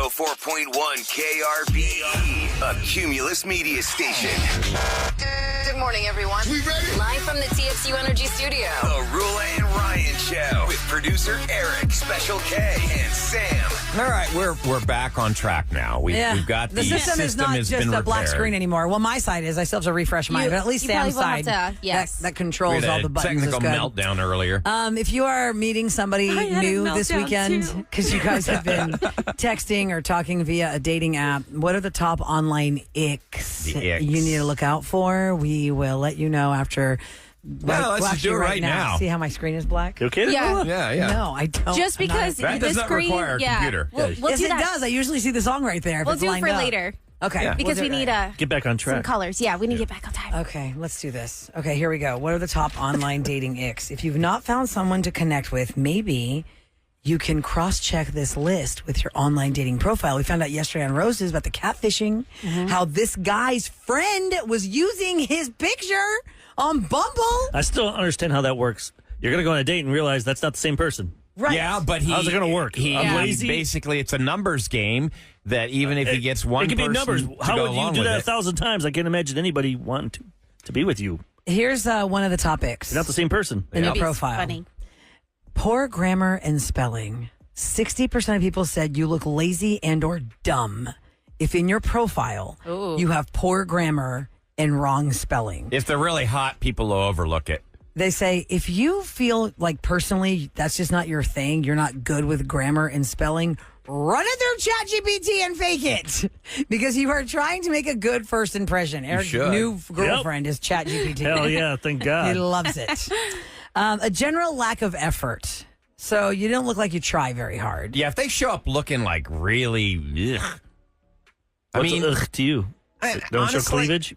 104.1 KRBE, a Cumulus media station. Good morning, everyone. We ready? Live from the TXU Energy Studio. The Roula and Ryan Show with producer Eric, Special K, and Sam. All right, we're back on track now. We've got the system is not has just been a black repaired. screen anymore. Well, my side is. I still have to refresh mine, but at least Sam's side that controls We had all the buttons is technical good. meltdown earlier. If you are meeting somebody new this weekend, because you guys have been texting or talking via a dating app, what are the top online icks The icks. you need to look out for? We will let you know after. Let's just do it right now. See how my screen is black? You okay? Yeah. Yeah. No, I don't. Just I'm not- because That the does not screen, require a computer. We'll yes, do it that. does. I usually see the song right there. If We'll it's do it lined for up. later. Okay. Yeah. Because we'll we do it need later. Get back on some track. colors. Yeah, we need to get back on time. Okay, let's do this. Okay, here we go. What are the top online dating icks? If you've not found someone to connect with, maybe you can cross-check this list with your online dating profile. We found out yesterday on Roses about the catfishing, how this guy's friend was using his picture on Bumble. I still don't understand how that works. You're going to go on a date and realize that's not the same person. Right. Yeah, but How's it going to work? I'm lazy. Basically, it's a numbers game that even if he gets one it can be person numbers. to How go would you along do with that it. 1,000 times? I can't imagine anybody wanting to be with you. Here's one of the topics You're not the same person. in your Maybe it's profile. funny. Poor grammar and spelling. 60% of people said you look lazy and or dumb if in your profile you have poor grammar and wrong spelling. If they're really hot, people will overlook it. They say if you feel like personally that's just not your thing, you're not good with grammar and spelling, run it through ChatGPT and fake it because you are trying to make a good first impression. Eric's should. new girlfriend is ChatGPT. Hell yeah, thank He God. loves it. A general lack of effort. So you don't look like you try very hard. Yeah, if they show up looking like really, ugh. What's ugh to you? Don't show honestly, cleavage?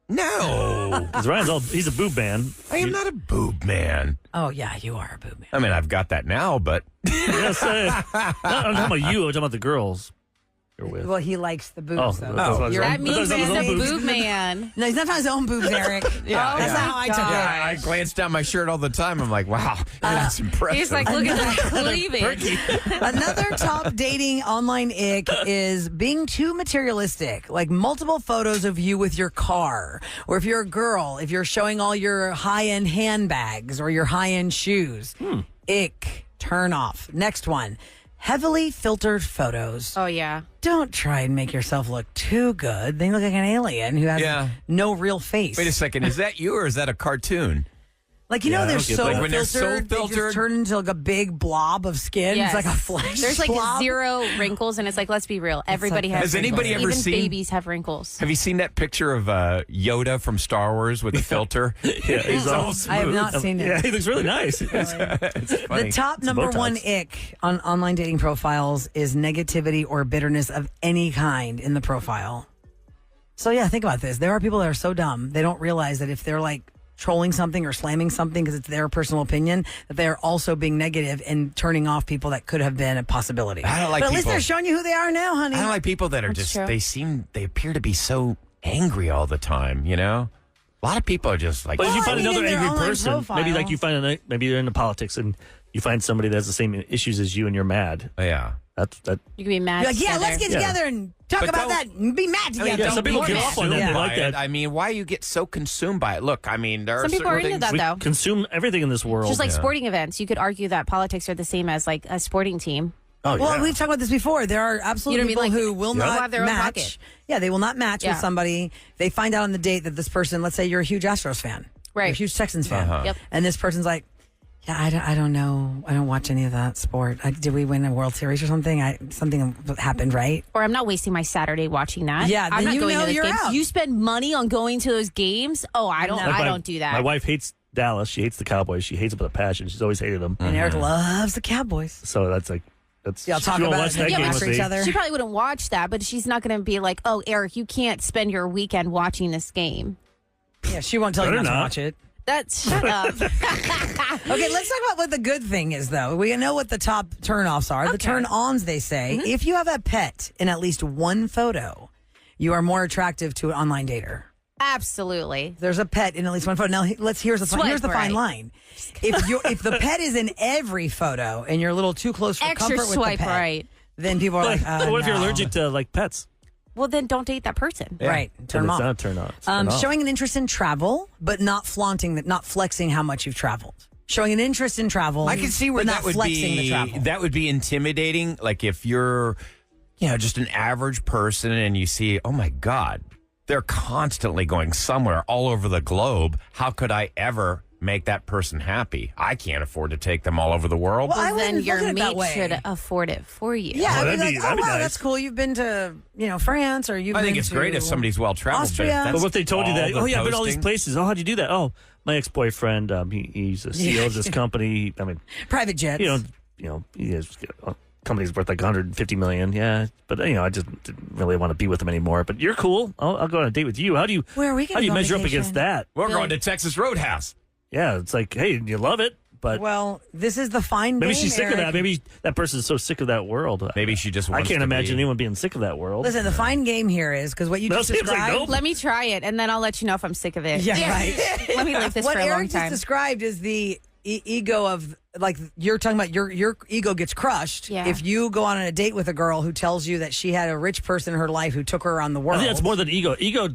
No, Because he's a boob man. I am not a boob man. Oh, yeah, you are a boob man. I mean, I've got that now, but Yes, I'm talking about you. I'm talking about the girls you're with. Well, he likes the boobs, though. You're- That means Those are he's his a own boobs. boob man. No, he's not on his own boobs, Eric. Yeah, That's yeah. not how I took yeah, I it. glanced down my shirt all the time. I'm like, wow, that's impressive. He's like, look at that cleavage. Another top dating online ick is being too materialistic, like multiple photos of you with your car, or if you're a girl, if you're showing all your high-end handbags or your high-end shoes. Ick, turn off. Next one, heavily filtered photos. Oh, yeah. Don't try and make yourself look too good. They look like an alien who has no real face. Wait a second, is that you or is that a cartoon? Like, you know, I they're don't get so that. filtered, When they're so they filtered- just turn into like a big blob of skin. Yes. It's like a flesh There's like blob. 0 wrinkles, and it's like, let's be real. Everybody like- has Has anybody wrinkles. ever Even seen- babies have wrinkles. Have you seen that picture of Yoda from Star Wars with the filter? Yeah, he's all I have not seen it. Yeah, he looks really nice. It's funny. The top number Botox. one ick on online dating profiles is negativity or bitterness of any kind in the profile. So yeah, think about this. There are people that are so dumb, they don't realize that if they're like trolling something or slamming something because it's their personal opinion, that they're also being negative and turning off people that could have been a possibility. I don't like but at least people- they're showing you who they are now, honey. I don't like people that are That's just, true. they appear to be so angry all the time, you know? A lot of people are just like, But if you Well, find I mean, another in their angry online person, profile. maybe like you find maybe you're into politics and you find somebody that has the same issues as you and you're mad. yeah. That. You can be mad. You're like, yeah, let's get Yeah. together and talk But about don't- that and be mad together. yeah, some people Don't get be off on that. consumed They by like that. it. I mean, why you get so consumed by it? Look, I mean, there are Some people certain are into things- that, We though. consume everything in this world. Just like sporting events. You could argue that politics are the same as like a sporting team. Oh, Well, yeah. we've talked about this before. There are absolutely You know what I people mean? who will They'll not have their own match. pocket. Yeah, they will not match Yeah. with somebody. They find out on the date that this person, let's say you're a huge Astros fan. Right. You're a huge Texans fan. Yep. And this person's like, yeah, I don't know. I don't watch any of that sport. Did we win a World Series or something? Something happened, right? Or I'm not wasting my Saturday watching that. Yeah, I'm then not you going know to those you're games. out. You spend money on going to those games. Oh, I don't. No. I My- don't do that. My wife hates Dallas. She hates the Cowboys. She hates them with a passion. She's always hated them. And Eric loves the Cowboys. So that's like that's. Y'all talk she won't about watch it that and game after with each me. other. She probably wouldn't watch that, but she's not going to be like, "Oh, Eric, you can't spend your weekend watching this game." Yeah, she won't tell you Better not to not. watch it. That's shut up. Okay, let's talk about what the good thing is, though. We know what the top turnoffs are. The turn-ons, they say. If you have a pet in at least one photo, you are more attractive to an online dater. Absolutely. There's a pet in at least one photo. Now, here's the Swipe fine right. line. If the pet is in every photo and you're a little too close for Extra comfort with swipe the pet, right. then people are like, what if you're no. allergic to like pets? Well, then don't date that person. Right. Turn them It's off. not turn on. It's turn off. Showing an interest in travel, but not flaunting that, not flexing how much you've traveled. Showing an interest in travel. I can see where but that not would flexing the be. travel. That would be intimidating. Like if you're, just an average person, and you see, oh my God, they're constantly going somewhere all over the globe. How could I ever make that person happy? I can't afford to take them all over the world. Well, I Well, then wouldn't your look at it that mate way. should afford it for you. Yeah, I'd be that'd like, be- oh that'd be wow, nice. that's cool. You've been to, France, or you've I been think it's to great if somebody's well traveled. Austria. But what if they told you that? All Oh the yeah, I've been to all these posting. places. Oh, how'd you do that? Oh, my ex-boyfriend. He's a CEO of this company. I mean, private jets. he has a company's worth like 150 million. Yeah, but I just didn't really want to be with him anymore. But you're cool. I'll go on a date with you. How do you? Where are we gonna How do you go on measure up vacation? against that? We're going to Texas Roadhouse. Yeah, it's like, hey, you love it, but Well, this is the fine maybe game, she's sick of Eric. that. Maybe that person's so sick of that world. Maybe she just I wants can't to imagine be- anyone being sick of that world. Listen, the fine game here is because what you No, just seems like described. nope. Let me try it, and then I'll let you know if I'm sick of it. Yeah, right. Let me live this What for a long Eric just time. described is the ego of, like, you're talking about your ego gets crushed Yeah. if you go on a date with a girl who tells you that she had a rich person in her life who took her around the I world. think that's more than ego. Ego,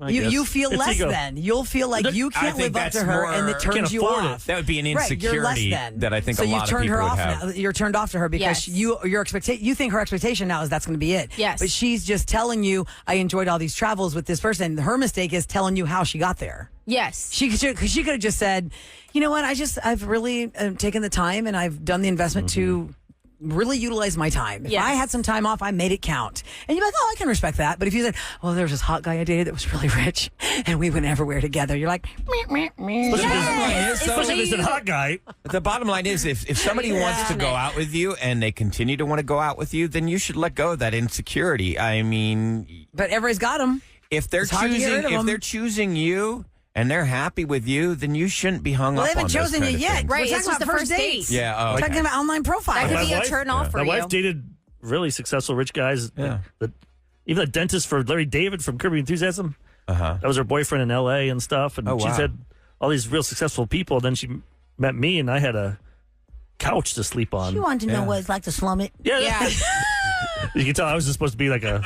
I guess. You feel It's less ego. then. You'll feel like you I can't think live up that's to her, and more- it turns Can't you afford it. off. That would be an Right, you're less insecurity then. that I think so a you've lot of turned people her would off have. now. You're turned off to her because Yes. you think her expectation now is that's going to be it. Yes. But she's just telling you, I enjoyed all these travels with this person. Her mistake is telling you how she got there. Yes. She could have just said, you know what, I've really taken the time and I've done the investment to really utilize my time. If Yes. I had some time off, I made it count. And you're like, oh, I can respect that. But if you said, oh, there was this hot guy I dated that was really rich and we went everywhere together, you're like, meh, meh, meh. Especially if it's a hot guy. But the bottom line is, if somebody wants to go out with you and they continue to want to go out with you, then you should let go of that insecurity. I mean, But everybody's got them. if they're It's hard to get rid of them. choosing you and they're happy with you, then you shouldn't be hung Well, up they on haven't those chosen kind you of yet. things. Right, We're it's talking just about the first first dates. date. Yeah, oh, We're talking okay. about online profiles. That could My be a wife- turn off for My you. wife dated really successful rich guys. Yeah. Even the dentist for Larry David from Curb Your Enthusiasm. Uh-huh. That was her boyfriend in L.A. and stuff. And Oh, she's wow. had all these real successful people. Then she met me, and I had a couch to sleep on. You want to know Yeah. what it's like to slum it? Yeah. You can tell I was just supposed to be like a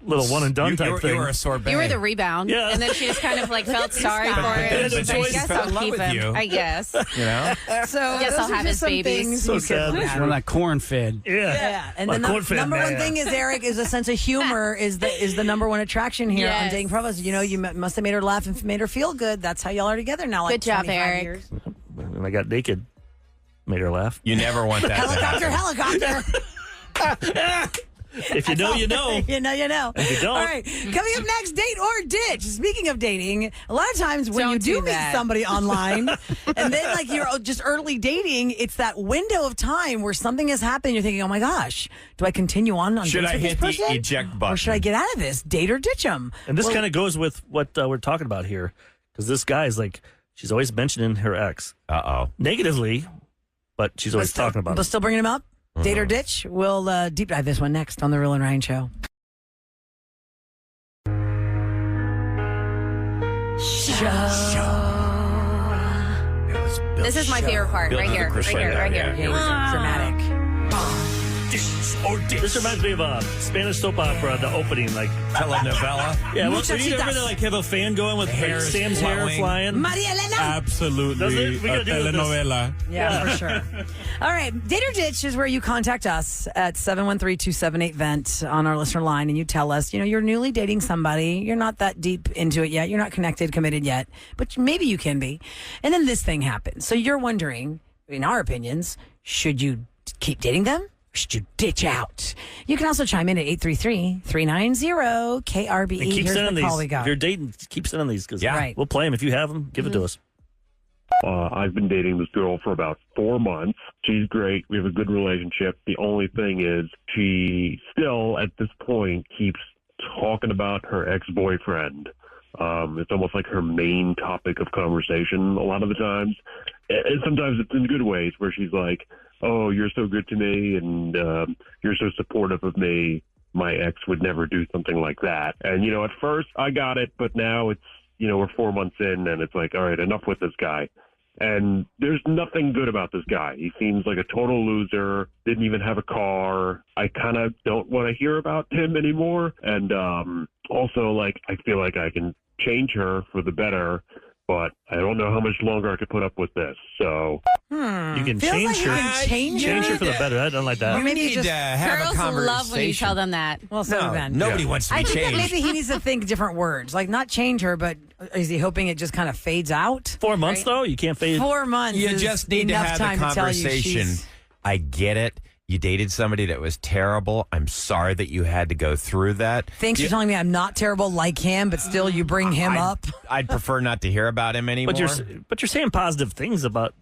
little one and done You, type you, thing. you were a sorbet. You were the rebound. Yeah. And then she just kind of like felt sorry for But it. then And she was she like, I guess fell in I'll love keep with him. you. I guess. You know? So Guess those I'll are have just his some babies. things So you could sad. have. We're like corn fed. Yeah. Yeah, and My the corn-fed number one man. thing is, Eric, is a sense of humor is the number one attraction here on Yes. dating profiles. You know, you must have made her laugh and made her feel good. That's how y'all are together now. Like Good job, 25 Eric. years. When I got naked, made her laugh. You never want that to Helicopter, happen. helicopter. If you know, you know. you know, you know. If you don't. All right, coming up next, date or ditch. Speaking of dating, a lot of times when Don't you do do meet that. somebody online, and then like you're just early dating, it's that window of time where something has happened. You're thinking, oh my gosh, do I continue on Should dates I with this hit the person? eject button? Or should I get out of this? Date or ditch them? And this kind of goes with what we're talking about here. Because this guy's like, she's always mentioning her ex Uh-oh. negatively, but she's always talking about But it. still bringing him up? Date or ditch? We'll deep dive this one next on The Roula and Ryan Show. This is my favorite part. Build Right to the here. Right crescendo, here. Right yeah. here. Dramatic. This reminds me of a Spanish soap opera, the opening. Like, Telenovela. yeah, when Muchachitas. you ever like have a fan going with Hair like, is Sam's hair flowing. flying? Maria Elena. Absolutely. Does it? We gotta do this. telenovela. Yeah, for sure. All right. Date or ditch is where you contact us at 713-278-VENT on our listener line, and you tell us, you know, you're newly dating somebody. You're not that deep into it yet. You're not connected, committed yet, but maybe you can be. And then this thing happens. So you're wondering, in our opinions, should you keep dating them? Or should you ditch out? You can also chime in at 833-390-KRBE. And keep Here's sending the call these. we got. If you're dating, keep sending these because Yeah. Right. we'll play them. If you have them, give it to us. I've been dating this girl for about 4 months. She's great. We have a good relationship. The only thing is she still, at this point, keeps talking about her ex-boyfriend. It's almost like her main topic of conversation a lot of the times. And sometimes it's in good ways where she's like, oh, you're so good to me and you're so supportive of me. My ex would never do something like that. And, you know, at first I got it, but now it's, you know, we're 4 months in and it's like, all right, enough with this guy. And there's nothing good about this guy. He seems like a total loser, didn't even have a car. I kind of don't want to hear about him anymore. And also, like, I feel like I can change her for the better, but I don't know how much longer I could put up with this. So You can Feels change like you her. can change Change her her. for the better. I don't like that. Or maybe You you need just to have a Girls conversation. love when you tell them that. well, so No, then nobody wants to be I think that changed. maybe he needs to think different words, like not change her, but is he hoping it just kind of fades out? 4 months though, you can't fade. 4 months. You is just need to enough have time the to tell you conversation. she's- I get it. You dated somebody that was terrible. I'm sorry that you had to go through that. Thanks for telling me I'm not terrible like him, but still you bring him up. I'd prefer not to hear about him anymore. But you're saying positive things about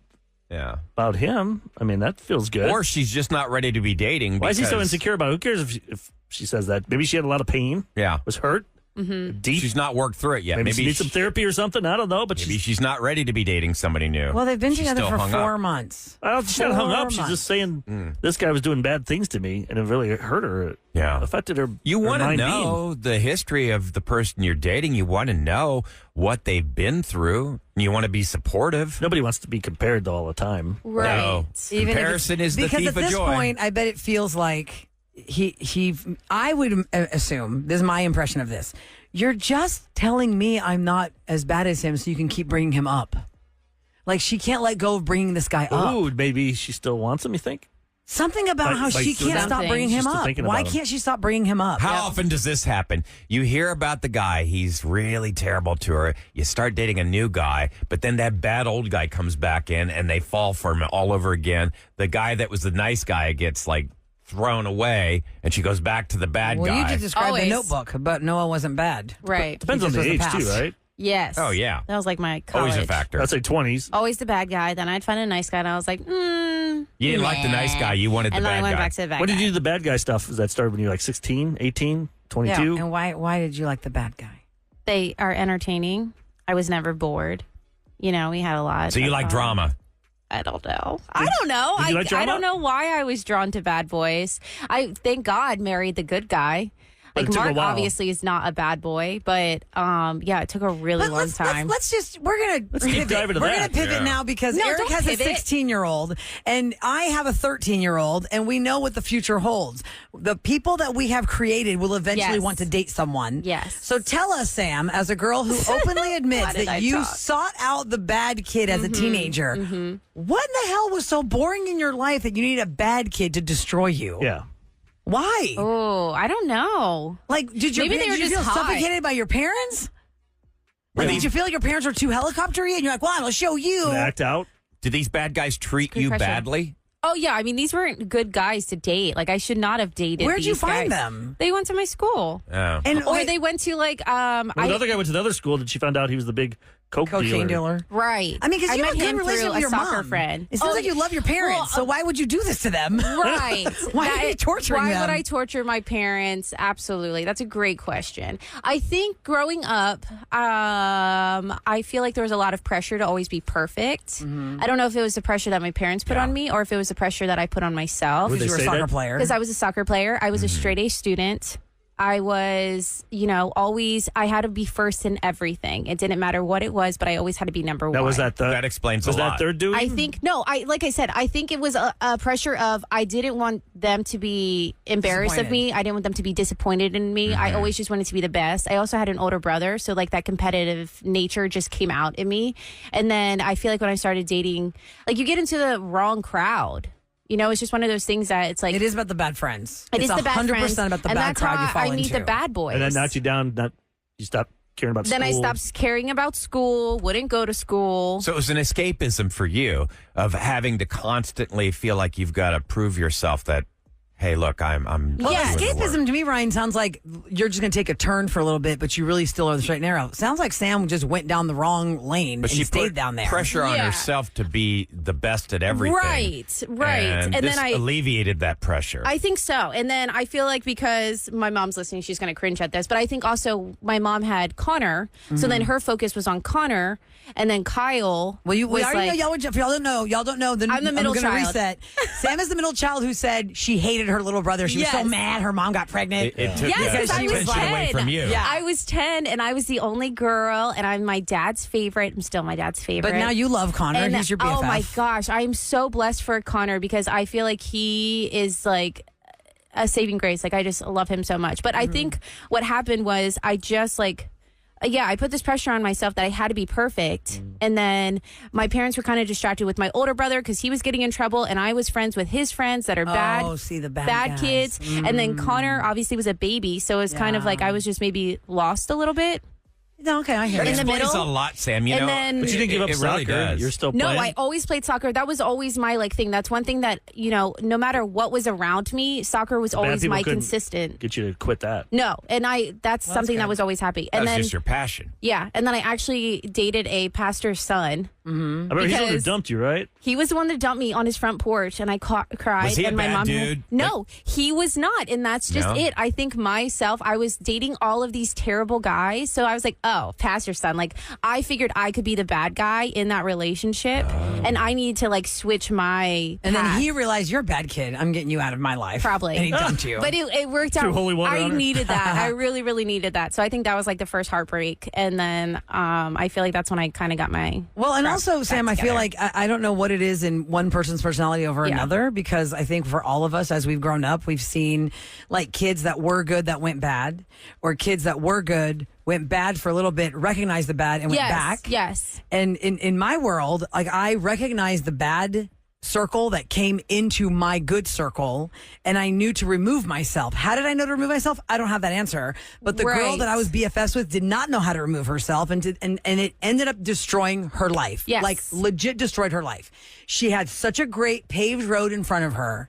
yeah. him. I mean, that feels good. Or she's just not ready to be dating. Why is he so because- insecure about it? Who cares if she says that? Maybe she had a lot of pain, Yeah. was hurt, Mm-hmm. deep. She's not worked through it yet. maybe she needs some therapy or something. I don't know, but maybe she's not ready to be dating somebody new. Well, they've been She's together still for hung 4 up. months. I don't, she's not hung 4 up. She's months. just saying this guy was doing bad things to me, and it really hurt her. It Yeah. affected her. You her want to mind know the history of the person you're dating. You want to know what they've been through. You want to be supportive. Nobody wants to be compared all the time. Right. No. Even if Comparison it's- is the because thief at of this joy. point, I bet it feels like I would assume, this is my impression of this, you're just telling me I'm not as bad as him so you can keep bringing him up. Like she can't let go of bringing this guy up. Ooh, maybe she still wants him, you think? Something about Like- how like she can't stop something. bringing She's him still up. thinking Why about him. can't she stop bringing him up? How often does this happen? You hear about the guy, he's really terrible to her. You start dating a new guy, but then that bad old guy comes back in and they fall for him all over again. The guy that was the nice guy gets like thrown away and she goes back to the bad Well, guy. you just described Always. the Notebook, but Noah wasn't bad. Right. Depends He on just the was a age, too, pass. right? Yes. Oh, yeah. That was like my college. Always a factor. I'd say 20s. Always the bad guy. Then I'd find a nice guy, and I was like, You didn't like the nice guy. You wanted the and then bad I went guy. back to the bad When guy. did you do the bad guy stuff? Does that start when you were like 16, 18, 22? And why did you like the bad guy? They are entertaining. I was never bored. You know, we had a lot. So you of like fun. drama. I don't know. I don't know. did you like I drama? don't know why I was drawn to bad boys. I thank God married the good guy. But Like it took a Mark while. obviously is not a bad boy, but yeah, it took a really long time. Let's just we're gonna Let's keep pivot. diving to We're that. gonna pivot Yeah. now because No, Eric don't has a pivot. 16-year-old and I have a 13-year-old, and we know what the future holds. The people that we have created will eventually Yes. want to date someone. Yes. So tell us, Sam, as a girl who openly admits Why did I that you talk? sought out the bad kid as a teenager, what in the hell was so boring in your life that you need a bad kid to destroy you? Yeah. Why? Oh, I don't know. Like, did Maybe they were did you just feel hot. suffocated by your parents? Like, did you feel like your parents were too helicoptery and you're like, well, I'll show you. Act out. Do these bad guys treat Good you question. badly? Oh yeah, I mean these weren't good guys to date. Like I should not have dated. Where'd you these find guys. them? They went to my school, Oh. And or wait, they went to like Well, another guy went to another school that she found out he was the big cocaine dealer. right. I mean, because you met have a good him relationship through with your a soccer mom. friend. It sounds Oh, like you love your parents. well, so why would you do this to them? Right. Why are you torturing why them? would I torture my parents? Absolutely. That's a great question. I think growing up, I feel like there was a lot of pressure to always be perfect. Mm-hmm. I don't know if it was the pressure that my parents put on me or if it was the pressure that I put on myself. Would they you were a say soccer that? player. Because I was a soccer player. I was a Mm-hmm. straight A student. I was, always, I had to be first in everything. It didn't matter what it was, but I always had to be number one. Now, was that That explains was a that lot. their doing? I think like I said, I think it was a pressure of I didn't want them to be embarrassed of me. I didn't want them to be disappointed in me. I always just wanted to be the best. I also had an older brother, so like that competitive nature just came out in me. And then I feel like when I started dating, like you get into the wrong crowd. It's just one of those things that it's like It is about the bad friends. it is it's the bad 100% friends, about the and bad that's crowd how you fall I into. meet the bad boys. and that knocked you down. You stopped caring about Then school. I stopped caring about school, wouldn't go to school. So it was an escapism for you of having to constantly feel like you've got to prove yourself that, hey, look, I'm Well, Yes. doing the work. escapism to me, Ryan, sounds like you're just going to take a turn for a little bit, but you really still are the straight and narrow. Sounds like Sam just went down the wrong lane But and she stayed put down there. pressure on Yeah. herself to be the best at everything. Right. And And this then I alleviated that pressure. I think so. And then I feel like because my mom's listening, she's going to cringe at this, but I think also my mom had Connor. So then her focus was on Connor. And then Kyle Well, we was already like, know y'all don't know. Y'all don't know. I'm the middle gonna child. reset. Sam is the middle child who said she hated her little brother. She was so mad her mom got pregnant. It took Yes, the I was attention away 10. from you. Yeah. I was 10 and I was the only girl and I'm my dad's favorite. I'm still my dad's favorite. But now you love Connor. And He's your BFF. oh my gosh, I am so blessed for Connor because I feel like he is like a saving grace. Like I just love him so much. But I think what happened was I just like I put this pressure on myself that I had to be perfect. And then my parents were kind of distracted with my older brother because he was getting in trouble and I was friends with his friends that are bad. Oh, see the bad guys. kids. And then Connor obviously was a baby. So it was kind of like I was just maybe lost a little bit. No, okay, I hear That you. In the explains middle. a lot, Sam. You And know, then- But you didn't give up it soccer. really does. You're still No, playing. I always played soccer. That was always my like thing. That's one thing that, no matter what was around me, soccer was Bad always people my couldn't consistent. Get you to quit that. No, and that's something that good. was always happy. That And was then just your passion. and then I actually dated a pastor's son. I remember he's the one who Because- dumped you, right? He was the one that dumped me on his front porch, and I cried. Was he a and my bad mom dude? No, he was not, and that's just No? it. I think myself, I was dating all of these terrible guys, so I was like, oh, pastor's son. Like I figured I could be the bad guy in that relationship, and I needed to like switch my. And then path. he realized you're a bad kid. I'm getting you out of my life. Probably. And he dumped you. But it worked out. Threw holy water I on her? needed that. I really, really needed that. So I think that was like the first heartbreak. And then I feel like that's when I kind of got my. Well, and crap also, back Sam, I feel together. like I don't know what it is in one person's personality over Yeah. another, because I think for all of us, as we've grown up, we've seen like kids that were good that went bad, or kids that were good went bad for a little bit, recognized the bad and went back. Yes. And in my world, like I recognized the bad circle that came into my good circle, and I knew to remove myself. How did I know to remove myself? I don't have that answer. But the girl Right. that I was BFFs with did not know how to remove herself, and it ended up destroying her life. Yes. Like legit destroyed her life. She had such a great paved road in front of her.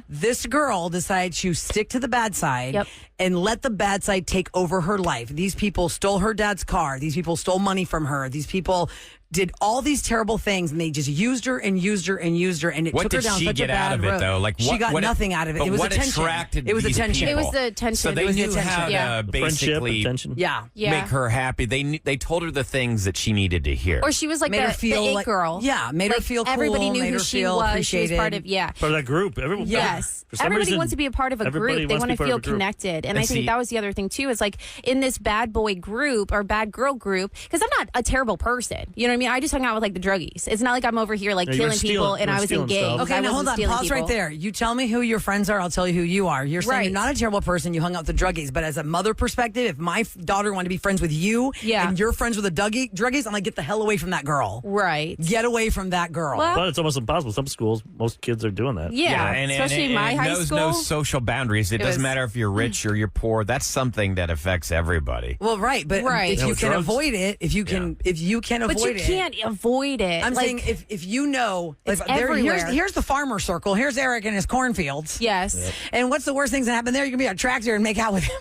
This girl decided to stick to the bad side Yep. and let the bad side take over her life. These people stole her dad's car. These people stole money from her. These people did all these terrible things, and they just used her and used her and used her, and it What took her did down she such get a bad out of it, road. though? Like, she what- got what- nothing out of it. but It was what attention. attracted It was these attention. people? It was the attention. So they It was the knew attention. how Yeah. to Friendship, basically attention. Yeah. Yeah. make her happy. They told her the things that she needed to hear. Or she was like Made the, her feel the it like- girl. yeah, made her Like, feel cool, Everybody knew made who her she feel was. She was appreciated. part of, Part of that group. Everyone. Yes. For some Everybody reason, wants to be a part of a everybody group. They wants want be to part feel of a group. connected. And And I think see- that was the other thing, too, is like in this bad boy group or bad girl group, because I'm not a terrible person. You know what I mean? I just hung out with like the druggies. It's not like I'm over here like No, you were killing people stealing- and you were I was in stealing gangs. stuff. Okay, I now wasn't hold on. stealing Pause people. right there. You tell me who your friends are, I'll tell you who you are. You're saying Right. you're not a terrible person. You hung out with the druggies. But as a mother perspective, if my daughter wanted to be friends with you Yeah. and you're friends with the druggies, I'm like, get the hell away from that girl. Right. Get away from that girl. Well, But it's almost impossible. Some schools, most kids are doing that. Yeah, especially in my it high knows school. no social boundaries. It doesn't was- matter if you're rich or you're poor. That's something that affects everybody. Well, right, but Right. if Yeah, you with can drugs. avoid it, if you can but avoid you it. can't avoid it. I'm Like, saying if you know, It's here's everywhere. the farmer circle. Here's Eric in his cornfields. yes. And what's the worst things that happen there? You can be a tractor and make out with him.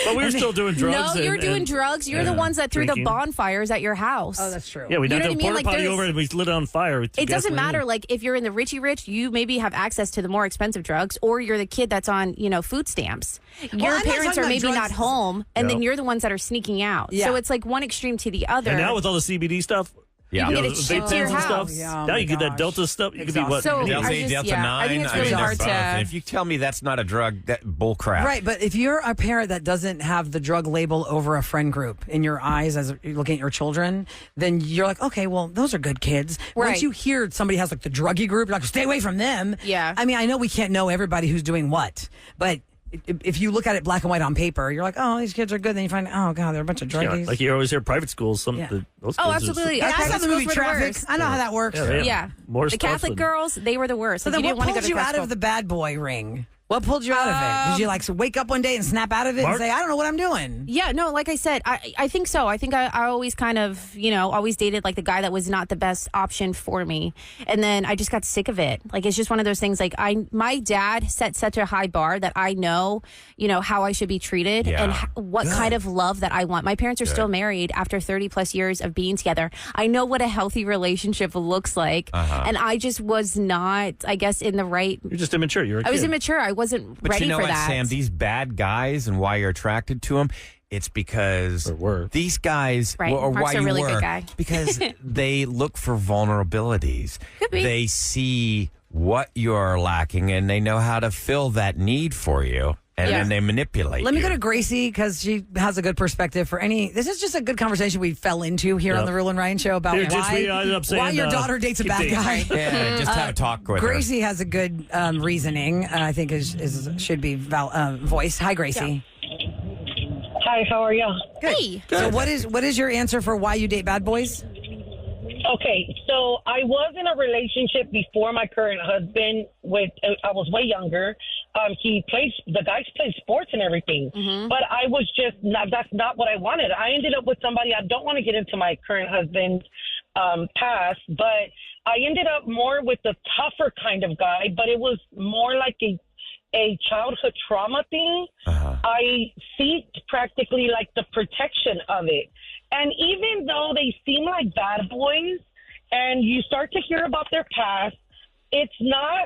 But we were still doing drugs. No, you're and- doing and- drugs. You're the yeah, ones that threw drinking. the bonfires at your house. Oh, that's true. Yeah, we You know did what I the mean? porta Like, potty there's- over and we lit it on fire. with It doesn't gasoline. matter. Like if you're in the rich, you maybe have access to the more expensive drugs, or you're the kid that's on, food stamps. Your I'm not parents talking are about maybe not drugs. home, and then Yeah. you're the ones that are sneaking out. Yeah. So it's like one extreme to the other. And now with all the CBD stuff, Yeah. You you get know, it the shipped vape to your pens and stuff. house. Yeah, oh now my you get that gosh. Delta stuff. You could be what? So- Delta I 8, just- Delta yeah, 9. I think it's really they're hard both. to- And if you tell me that's not a drug, that bull crap. Right, but if you're a parent that doesn't have the drug label over a friend group in your eyes as you're looking at your children, then you're like, okay, well, those are good kids. Right. Once you hear somebody has like the druggy group, you're like, stay away from them. Yeah. I mean, I know we can't know everybody who's doing what, but if you look at it black and white on paper, you're like, oh, these kids are good. Then you find, oh god, they're a bunch of Yeah, druggies. like you always hear private schools. Yeah. Those Oh, kids are absolutely. just- Yeah, I saw private the movie schools were the Traffic. worst. I know how that works. Yeah, yeah. Yeah. More the stuff Catholic than- girls, they were the worst. So Like, then, you what didn't want to pulled go to you Catholic out school. of the bad boy ring? What pulled you out of it? Did you like wake up one day and snap out of it Mark? and say, I don't know what I'm doing? Yeah, no, like I said, I think so. I think I always kind of, always dated like the guy that was not the best option for me. And then I just got sick of it. Like, it's just one of those things. Like, my dad set such a high bar that I know, how I should be treated Yeah. and what kind of love that I want. My parents are still married after 30 plus years of being together. I know what a healthy relationship looks like. And I just was not, I guess, in the right. You're just immature. You're a I was kid. immature. I wasn't But ready you know for what, that. Sam? These bad guys and why you're attracted to them, it's because Or were. these guys, Right. or Mark's why a you really were, good guy. because they look for vulnerabilities. Could be. They see what you're lacking, and they know how to fill that need for you, and then they manipulate Let me you. go to Gracie because she has a good perspective for any. This is just a good conversation we fell into here on the Roula and Ryan show about We ended up saying, why your daughter dates a keep bad dating. guy. Yeah, just have a talk with her. Gracie has a good reasoning. I think should be voiced. Hi, Gracie. Hi, how are you? Hey. So what is your answer for why you date bad boys? Okay, so I was in a relationship before my current husband. I was way younger. The guys play sports and everything, but I was just not. That's not what I wanted. I ended up with somebody. I don't want to get into my current husband's past, but I ended up more with the tougher kind of guy. But it was more like a childhood trauma thing. I seeked practically like the protection of it. And even though they seem like bad boys and you start to hear about their past, it's not,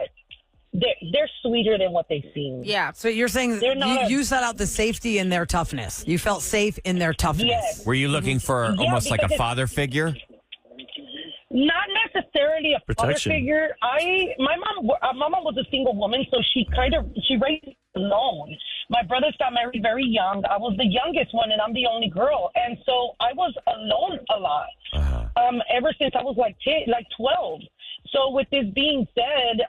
they're sweeter than what they seem. Yeah. So you're saying you sought out the safety in their toughness. You felt safe in their toughness. Yes. Were you looking for almost like a because father figure? Not necessarily a father Protection. figure. My mom was a single woman, so she raised me alone. My brothers got married very young. I was the youngest one, and I'm the only girl, and so I was alone a lot. Ever since I was like 12. So with this being said,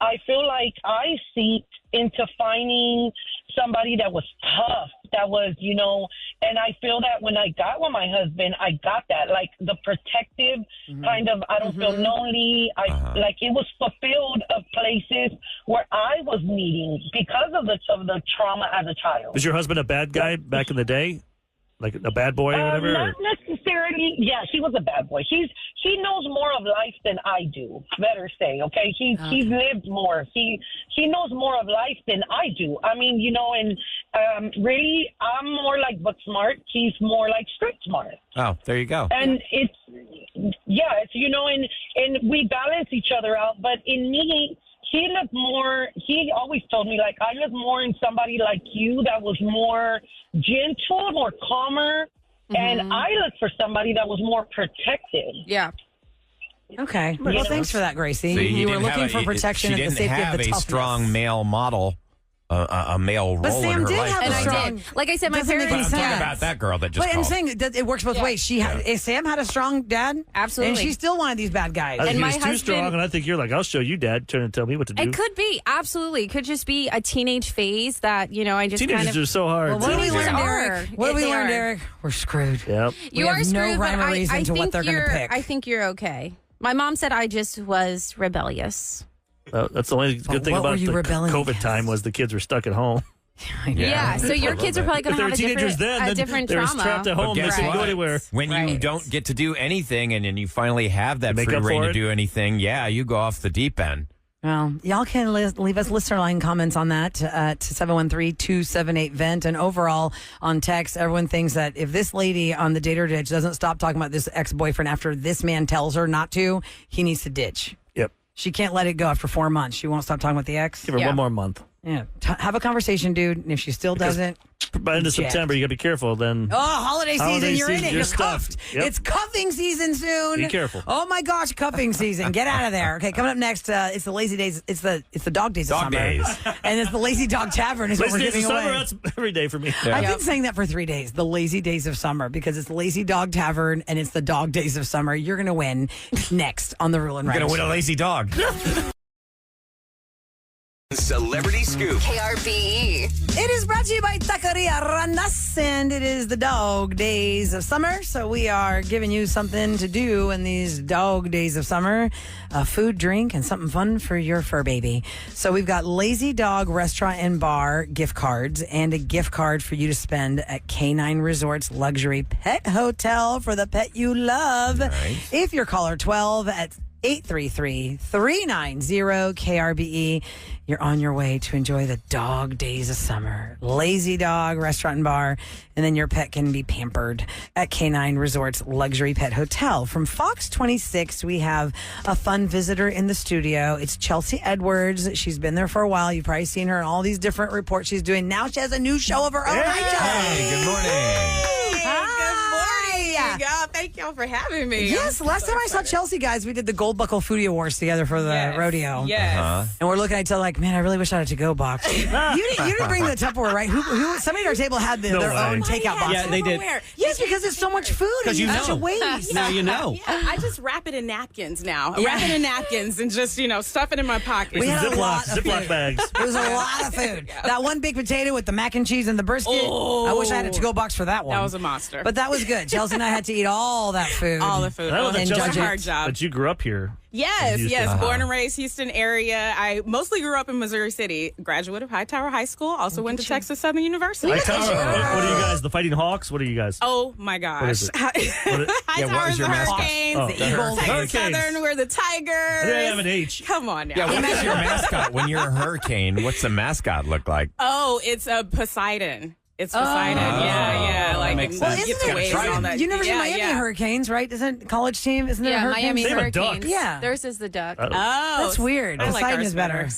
I feel like I seeked into finding somebody that was tough, that was, and I feel that when I got with my husband, I got that, like the protective kind of, I don't feel lonely. Like it was fulfilled of places where I was needing because of the trauma as a child. Was your husband a bad guy back in the day? Like a bad boy or whatever? Not necessarily. Yeah, he was a bad boy. He knows more of life than I do. Better say, okay? He's lived more. He knows more of life than I do. I mean, and really, I'm more like book smart. He's more like street smart. Oh, there you go. And it's and we balance each other out. But in me, he looked more, he always told me, like, I look more in somebody like you that was more gentle, more calmer. And I looked for somebody that was more protective. Yeah. Okay. Well, thanks for that, Gracie. So you were looking for protection and the safety of the She didn't have a toughness. strong male model, a male But role Sam in her did life. have And a I strong. did. Like I said, my Doesn't make parents. any I'm talking sense. about that girl that just But I'm called. saying that it works both ways. Sam had a strong dad. Absolutely. And she still wanted these bad guys. I think And he my was too husband- strong, and I think you're like, I'll show you, Dad, trying to tell me what to do. It could be, absolutely. It could just be a teenage phase that, I just Teenagers kind of. are so hard. Well, what do we Teenagers learn, are. Derek? What do we They learn, are. Derek? We're screwed. Yep. You We are have no screwed, rhyme but or reason I to what think they're gonna you're. pick. I think you're okay. My mom said I just was rebellious. That's the only good thing what were about you the rebelling COVID against? time was the kids were stuck at home. Yeah. So your kids are probably going If to they have were teenagers then a different they were trauma. trapped at But home. They guess couldn't go what? anywhere. When you Right. don't get to do anything and then you finally have that You make free up reign for to it? do anything, you go off the deep end. Well, y'all can leave us listener line comments on that to 713-278-VENT. And overall, on text, everyone thinks that if this lady on the dater ditch doesn't stop talking about this ex-boyfriend after this man tells her not to, he needs to ditch. Yep. She can't let it go after 4 months. She won't stop talking about the ex. Give her Yeah. one more month. Yeah. Have a conversation, dude. And if she still doesn't, By end of Jacked. September, you got to be careful. Then holiday season, Holiday you're in season, it. you're You're stuffed. cuffed. Yep. It's cuffing season soon. Be careful. Oh my gosh, cuffing season. Get out of there. Okay, coming up next, it's the lazy days. It's the dog days of Dog summer. days. And it's the lazy dog tavern is what Lazy we're days of giving summer, away. that's every day for me. I've been saying that for 3 days, the lazy days of summer, because it's Lazy Dog Tavern and it's the dog days of summer. You're going to win next on the Rule and You're Ryan going to win a lazy dog. Celebrity Scoop. KRBE. It is brought to you by Taqueria Ranas, and it is the dog days of summer. So we are giving you something to do in these dog days of summer, a food, drink, and something fun for your fur baby. So we've got Lazy Dog Restaurant and Bar gift cards and a gift card for you to spend at K9 Resorts Luxury Pet Hotel for the pet you love. Nice. If you're caller 12 at 833-390-KRBE. You're on your way to enjoy the dog days of summer. Lazy Dog Restaurant and Bar, and then your pet can be pampered at K9 Resorts Luxury Pet Hotel. From Fox 26, we have a fun visitor in the studio. It's Chelsea Edwards. She's been there for a while. You've probably seen her in all these different reports she's doing. Now she has a new show of her own. Hi, Chelsea. Hey, good morning. Hi. You got thank y'all for having me. Yes, last time I saw Chelsea, guys, we did the Gold Buckle Foodie Awards together for the rodeo. Yes. And we're looking at each other like, man, I really wish I had a to-go box. you didn't bring the Tupperware, right? Who? Somebody at our table had their own takeout box. Yeah, they did. Yes, because it's so much food and you such a know. waste. Now you know. Yeah, I just wrap it in napkins now. Wrap it in napkins and just, stuff it in my pocket. We had a lot of Ziploc food. bags. It was a lot of food. That one baked potato with the mac and cheese and the brisket. I wish I had a to-go box for that one. That was a monster. But that was good. Chelsea and I had to eat all that food. All the food. That was And Chelsea, a hard job. But you grew up here. Yes, Houston. yes. Born and raised Houston area. I mostly grew up in Missouri City. Graduate of Hightower High School. Also went to Texas Southern University. What are you guys? The Fighting Hawks? What are you guys? Oh my gosh. What is it? Hightower's the Hurricanes. Oh, the Eagles. Texas Southern, we're the Tigers. They have an H. Come on now. Yeah, what is your mascot when you're a hurricane? What's the mascot look like? Oh, it's a Poseidon. It's Poseidon. Yeah. Like, makes Well, sense. get isn't the waves and all that. University of Yeah, Miami yeah. Hurricanes, right? Isn't it college team? Isn't it a Yeah, Hurricanes? Miami They have a duck. Hurricanes. Yeah. Theirs is the duck. Oh, That's weird. I like Poseidon ours is better.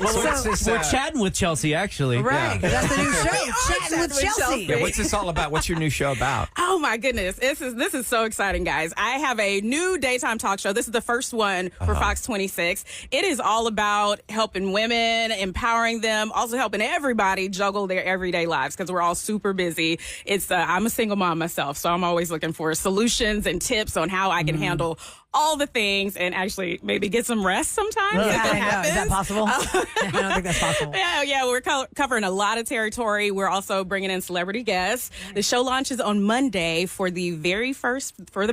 We're chatting with Chelsea, actually. Right, 'cause that's the new show. Chatting Chatting with with Chelsea. Chelsea. Yeah, what's this all about? What's your new show about? Oh my goodness. This is so exciting, guys. I have a new daytime talk show. This is the first one for Fox 26. It is all about helping women, empowering them, also helping everybody juggle their everyday lives because we're all super busy. It's I'm a single mom myself, so I'm always looking for solutions and tips on how I can handle all the things and actually maybe get some rest sometimes. Yeah, if it I know. Is happens. that possible? I don't think that's possible. Yeah, we're covering a lot of territory. We're also bringing in celebrity guests. The show launches on Monday for the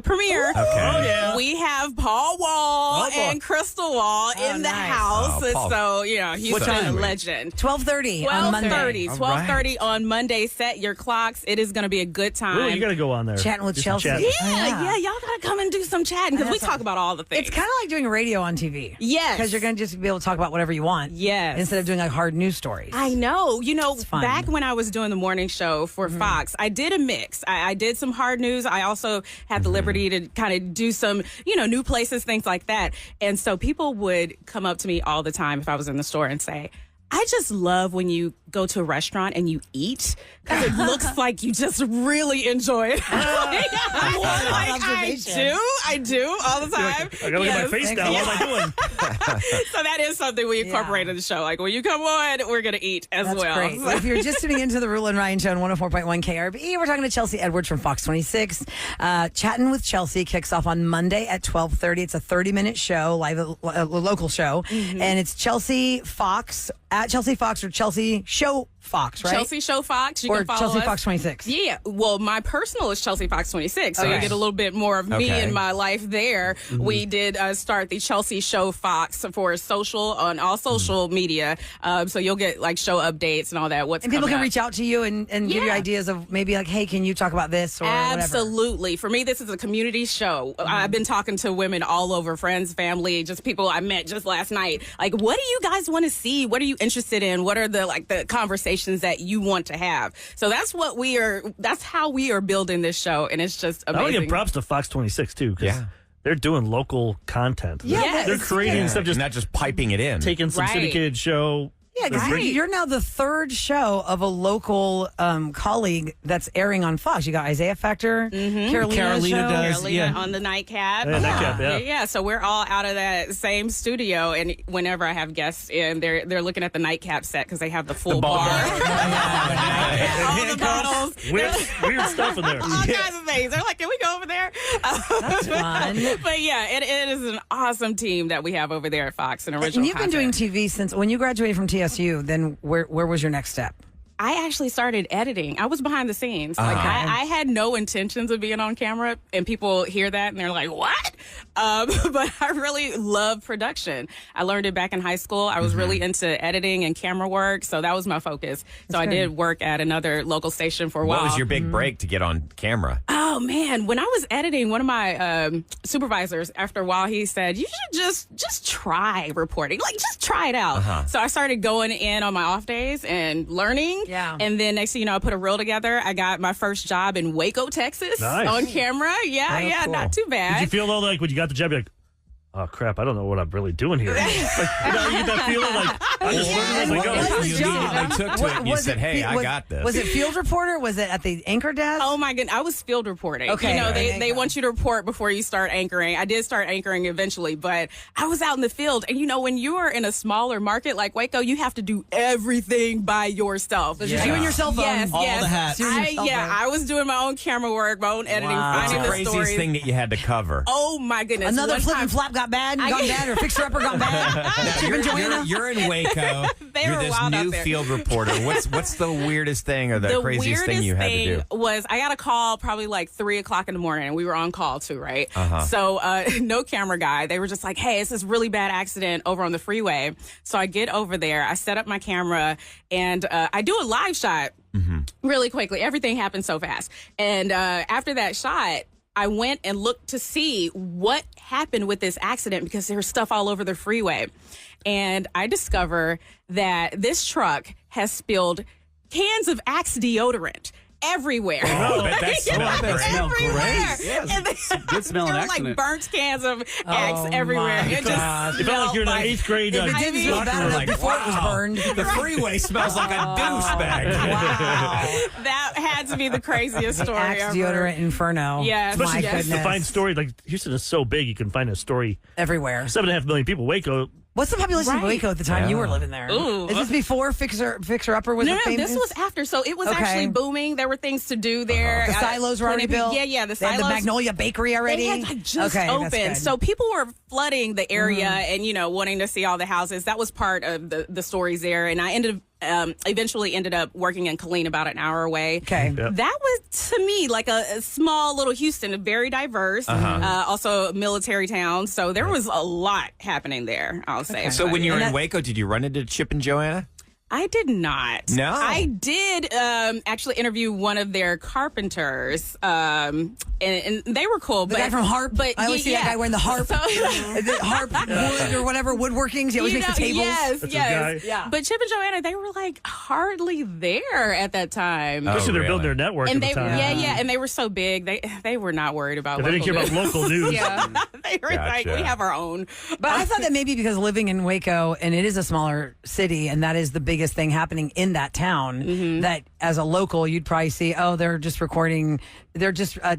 premiere. Okay. Oh, yeah. We have Paul Wall boy. and Crystal Wall in the nice. house. Oh, Paul. So, Houston time? legend. 12:30 on Monday. 12:30 on Monday. Set your clocks. It is going to be a good time. Really, you got to go on there. Chatting with Do some Chelsea. chatting. yeah, y'all got to come and do some chatting because we talk about all the things. It's kind of like doing radio on TV. Yes. Because you're going to just be able to talk about whatever you want. Yes. Instead of doing like hard news stories. I know. fun. Back when I was doing the morning show for Fox, I did a mix. I did some hard news. I also had the liberty to kind of do some, new places, things like that. And so people would come up to me all the time if I was in the store and say, I just love when you go to a restaurant and you eat because it looks like you just really enjoy it. I do all the time. I got to look at my face now. What am I doing? So that is something we incorporate in the show. Like when you come on, we're going to eat as That's well. great. Well, if you're just tuning into the Roula and Ryan Show on 104.1 KRB, we're talking to Chelsea Edwards from Fox 26. Chatting with Chelsea kicks off on Monday at 12:30. It's a 30-minute show, live a local show, and it's Chelsea Fox at Chelsea Fox or Chelsea Show Fox, right? Chelsea Show Fox. You or can follow Chelsea us. Fox 26. Yeah. Well, my personal is Chelsea Fox 26, so Okay. you get a little bit more of me Okay. in my life there. We did start the Chelsea Show Fox for social on all social media, so you'll get like show updates and all that. What's And people coming can up. reach out to you and give you Yeah. ideas of maybe like, hey, can you talk about this or whatever? Absolutely. For me, this is a community show. I've been talking to women all over, friends, family, just people I met just last night. Like, what do you guys want to see? What are you interested in? What are the conversations that you want to have? So that's how we are building this show, and it's just I want to amazing. give props to Fox 26 too, because Yeah. they're doing local content. Yes. They're creating instead of just not just piping it in. taking some Right. syndicated show. Yeah, because Right. you're now the third show of a local colleague that's airing on Fox. You got Isaiah Factor, Carolina Carolina show. does. Carolina Yeah. on the nightcap. Yeah, nightcap, yeah. So we're all out of that same studio, and whenever I have guests in, they're looking at the nightcap set because they have the full bar. All the bottles. Weird stuff in there. All kinds of things. They're like, can we go over there? That's fun. But yeah, it is an awesome team that we have over there at Fox and original And you've been doing content. TV since when you graduated from TSU. Then where was your next step? I actually started editing. I was behind the scenes. Like I had no intentions of being on camera, and people hear that and they're like, "What?" But I really love production. I learned it back in high school. I was really into editing and camera work, so that was my focus. So I did work at another local station for a while. What was your big break to get on camera? Oh man, when I was editing, one of my supervisors, after a while, he said, "You should just try reporting. Like, just try it out." So I started going in on my off days and learning. Yeah. And then next thing you know, I put a reel together. I got my first job in Waco, Texas, Nice. on camera. Yeah, Oh, cool. not too bad. Did you feel though like when you got the job, you're like, oh crap, I don't know what I'm really doing here. Like, you get that feeling like I'm just learning as I go. What's the You job? immediately took to it and you said, hey, I got this. Was it field reporter? Was it at the anchor desk? Oh my goodness, I was field reporting. Okay. You know, Right. they want you to report before you start anchoring. I did start anchoring eventually, but I was out in the field. And you know, when you are in a smaller market like Waco, you have to do everything by yourself. So just you and your cell phone. Yes, All yes. the hats. You and your cell phone. I was doing my own camera work, my own editing, What's finding the the craziest stories. thing that you had to cover? Oh my goodness. Another One flip time- and flap got bad, or fixer upper got bad. Chip and Joanna. You're in Waco. They You're were this wild out new there. field reporter. What's the weirdest thing or the craziest thing you had to do? weirdest thing was I got a call probably like 3 o'clock in the morning, and we were on call too, right? Uh-huh. So no camera guy. They were just like, hey, it's this really bad accident over on the freeway. So I get over there. I set up my camera, and I do a live shot really quickly. Everything happened so fast. And after that shot, I went and looked to see what happened with this accident because there was stuff all over the freeway. And I discover that this truck has spilled cans of Axe deodorant everywhere. Oh, I bet that smelled bet it great. smelled everywhere. great. And Good smelling there were like accident. burnt cans of Axe everywhere. my It just It felt like you're in the 8th grade. If it didn't smell mean, bad enough like, before it was wow. burned. The freeway smells like a douchebag. Wow. that had to be the craziest story Axe ever. deodorant inferno. Yes. My Especially yes. goodness. to find story like Houston is so big, you can find a story. Everywhere. 7.5 million people. Waco. What's the population of Right. Waco at the time you were living there? Ooh. Is this before Fixer Upper was No, it famous? this was after. So it was Okay. actually booming. There were things to do there. The silos were already built? Yeah, the They had silos. the Magnolia Bakery already? They had like just Okay, that's opened. good. So people were flooding the area and, you know, wanting to see all the houses. That was part of the stories there. And I eventually ended up working in Killeen about an hour away. Okay. Yep. That was, to me, like a small little Houston, very diverse, also a military town. So there was a lot happening there, I'll say. So when you were And in that- Waco, did you run into Chip and Joanna? I did not. No. I did actually interview one of their carpenters, and they were cool. The but, guy from Harp. But I always see that guy wearing the harp. So, The harp wood or whatever, woodworkings. He always you makes know, the tables. Yes, That's yes. his guy. Yeah. But Chip and Joanna, they were like hardly there at that time. Especially they're really? building their network And at they, the time. yeah, and they were so big, they were not worried about. They didn't care about news. local news. Yeah, they were like, Gotcha. we have our own. But I thought that maybe because living in Waco, and it is a smaller city, and that is the biggest thing happening in that town, that as a local, you'd probably see, oh, they're just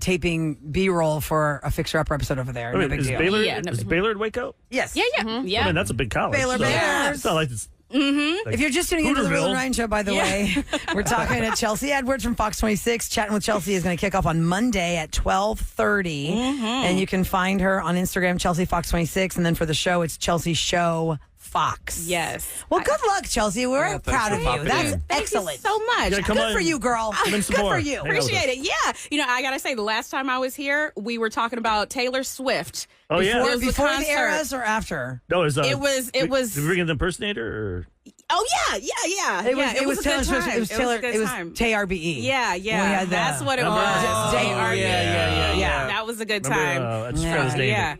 taping B-roll for a Fixer Upper episode over there. I No mean, big is deal. Baylor, Yeah, no is big- Baylor in Waco? Yes. Yeah, yeah, yeah. I mean, that's a big college. Baylor so Bears. It's not like it's. If you're just tuning into the Roula Hooterville. and Ryan Show, by the way, we're talking to Chelsea Edwards from Fox 26. Chatting with Chelsea is going to kick off on Monday at 12:30. And you can find her on Instagram, Chelsea Fox 26. And then for the show, it's Chelsea Show Fox. Yes. Well, good luck, Chelsea. We're Yeah, thanks proud for of you. popping That's in. Thank excellent. you so much. Yeah, come Good on. for you, girl. Come in some Good more. for you. Hang out with Appreciate us. it. Yeah. You know, I got to say, the last time I was here, we were talking about Taylor Swift. Oh, yeah. It was Before the concert. eras or after? No, It was. Did we bring in the impersonator? Or? Oh yeah. It was a Taylor good Swift. time. It was Taylor. a good It was time. TRBE. Yeah, We yeah. had That's what it Remember? was. Oh, JRBE. yeah. That was a good Remember, time. I just forgot his name. Yeah.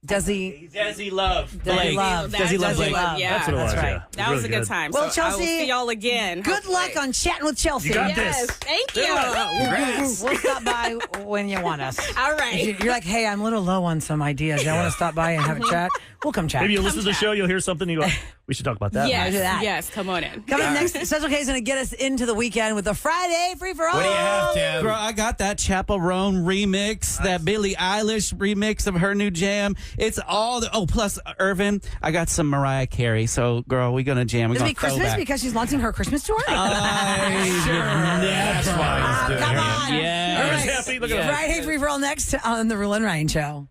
Desi Desi Love. Desi Blake. Love. That Desi Desi Love. Love. Yeah. That's what it was. That's right. Yeah. It That was really a good good. time. Well, so I will Chelsea, see y'all again. Good hopefully. luck on Chatting with Chelsea. You got Yes, this. thank you. Congrats. We'll stop by when you want us. All right. You're like, hey, I'm a little low on some ideas. I want to stop by and have a chat. We'll come chat. Maybe you listen to the chat. show, you'll hear something, you go, we should talk about that. Yes, do that. yes. Come on in. Coming up next, Special K is going to get us into the weekend with the Friday Free for All. What do you have, Tim? Girl, I got that Chaperone remix, that Billie Eilish remix of her new jam. It's all plus Irvin, I got some Mariah Carey. So, girl, we're going to jam. We're Is it going be to throw Christmas back. because she's launching her Christmas tour? That's why he's doing Come it. on. Yes. All right. Happy, look at that. Friday Free for All next on the Roula and Ryan Show.